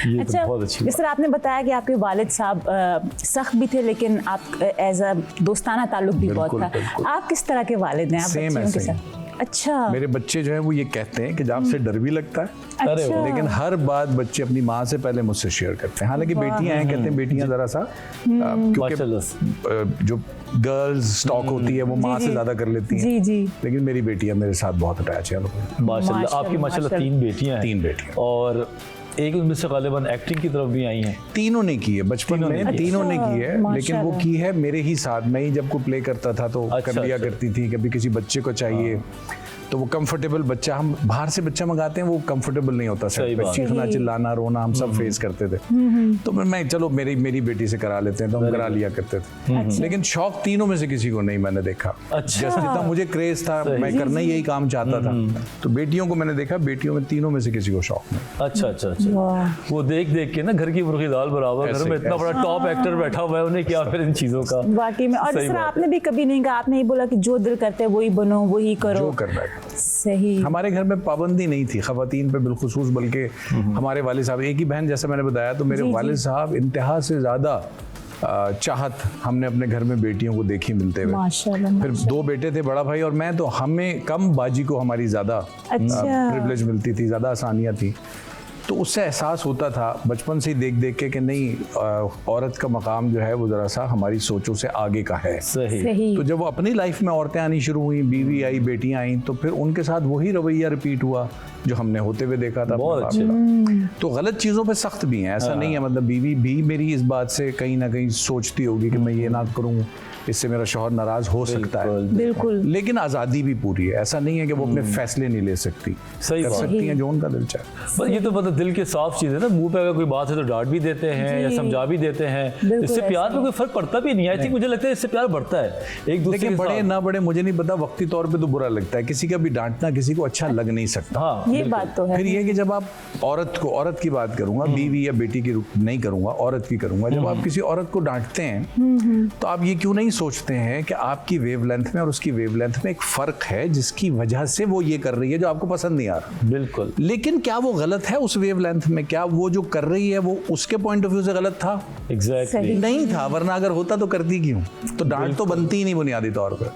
अच्छा, बहुत अच्छी जिस तरह आपने बताया कि आपके वालिद साहब सख्त भी थे, लेकिन आप एज अ दोस्ताना ताल्लुक भी बहुत था। बिल्कुल। आप किस तरह के वालिद हैं? आप Same बच्चियों के ऐसे ही। साथ? अच्छा, मेरे बच्चे जो है वो ये कहते हैं कि जब आपसे डर भी लगता है, अच्छा। लेकिन हर बात बच्चे अपनी माँ से पहले मुझसे शेयर करते हैं। हालांकि बेटियां हैं, कहते हैं बेटियां जरा सा क्योंकि जो गर्ल्स स्टॉक होती है वो माँ से ज्यादा कर लेती हैं। जी जी। लेकिन मेरी बेटियां मेरे साथ बहुत अटैच है। माशाल्लाह, आपकी माशाल्लाह 3 बेटियां हैं। 3 बेटियां और एक उनमें से गालिबन एक्टिंग की तरफ भी आई हैं। तीनों ने की है बचपन में, तीनों ने की है, अच्छा, लेकिन वो की है मेरे ही साथ। मैं ही जब को प्ले करता था तो अच्छा, कर लिया अच्छा। करती थी। कभी किसी बच्चे को चाहिए तो वो कंफर्टेबल बच्चा, हम बाहर से बच्चा मंगाते हैं वो कंफर्टेबल नहीं होता, सही बात। चीखना चिल्लाना रोना हम सब फेस करते थे। तो मैं चलो मेरी बेटी से करा लेते हैं, तो हम करा लिया करते थे। लेकिन शौक तीनों में से किसी को नहीं मैंने देखा। अच्छा। जैसे जितना मुझे क्रेज था, मैं करना ही यही काम चाहता था, तो बेटियों को मैंने देखा, बेटियों में तीनों में से किसी को शौक नहीं। अच्छा अच्छा अच्छा, वो देख देख के ना घर की मुर्गी दाल बराबर, घर में इतना बड़ा टॉप एक्टर बैठा हुआ है, उन्हें क्या फिर इन चीजों का। वाकई में। और सही जिस तरह बात आपने भी कभी नहीं कहा, आपने ही बोला कि जो दिल करते है वही बनो, वही करो। जो करना है। सही। हमारे घर में पाबंदी नहीं थी खवातीन पे बिलखुसूस, बल्कि हमारे वालिद साहब, एक ही बहन जैसे मैंने बताया, तो मेरे वालिद साहब इंतहा से ज्यादा चाहत हमने अपने घर में बेटियों को देखी मिलते हुए। माशाल्लाह। फिर 2 बेटे थे, बड़ा भाई और मैं, तो हमें कम, बाजी को हमारी ज्यादा प्रिविलेज मिलती थी, ज्यादा आसानियां थी। तो उससे एहसास होता था बचपन से ही देख देख के कि नहीं, औरत का मकाम जो है वो ज़रा सा हमारी सोचों से आगे का है। सही। तो जब वो अपनी लाइफ में औरतें आनी शुरू हुई, बीवी आई, बेटियां आई, तो फिर उनके साथ वही रवैया रिपीट हुआ जो हमने होते हुए देखा था। बहुत अच्छे। तो गलत चीज़ों पे सख्त भी हैं, ऐसा नहीं है, मतलब बीवी भी मेरी इस बात से कहीं ना कहीं सोचती होगी कि मैं ये ना करूँ, इससे मेरा शौहर नाराज हो सकता है। बिल्कुल। लेकिन आज़ादी भी पूरी है, ऐसा नहीं है कि वो अपने फैसले नहीं ले सकती, सही कर बात। सकती हैं जो उनका दिल चाहे। बस ये तो मतलब दिल के साफ चीज़ है ना, मुंह पे अगर कोई बात है तो डांट भी देते हैं या समझा भी देते हैं, इससे प्यार में कोई फर्क पड़ता भी नहीं है। आई थिंक मुझे लगता है इससे प्यार बढ़ता है एक दूसरे के बड़े साथ। ना बड़े मुझे नहीं पता, वक्ती तौर पे तो बुरा लगता है, किसी का भी डांटना किसी को अच्छा लग नहीं सकता। हाँ, ये बात तो है। फिर ये कि जब आप औरत की बात करूंगा, बीवी या बेटी की नहीं करूंगा, औरत की करूंगा, जब आप किसी औरत को डांटते हैं तो आप ये क्यों नहीं सोचते हैं कि आपकी वेवलेंथ में और उसकी वेवलेंथ में एक फर्क है, जिसकी वजह से वो ये कर रही है जो आपको पसंद नहीं आ रहा। बिल्कुल। लेकिन क्या वो गलत है उस वेवलेंथ में? क्या वो जो कर रही है वो उसके पॉइंट ऑफ व्यू से गलत था? एग्जैक्टली। नहीं था, वरना अगर होता तो करती क्यों? तो डांट तो बनती ही नहीं बुनियादी तौर पर।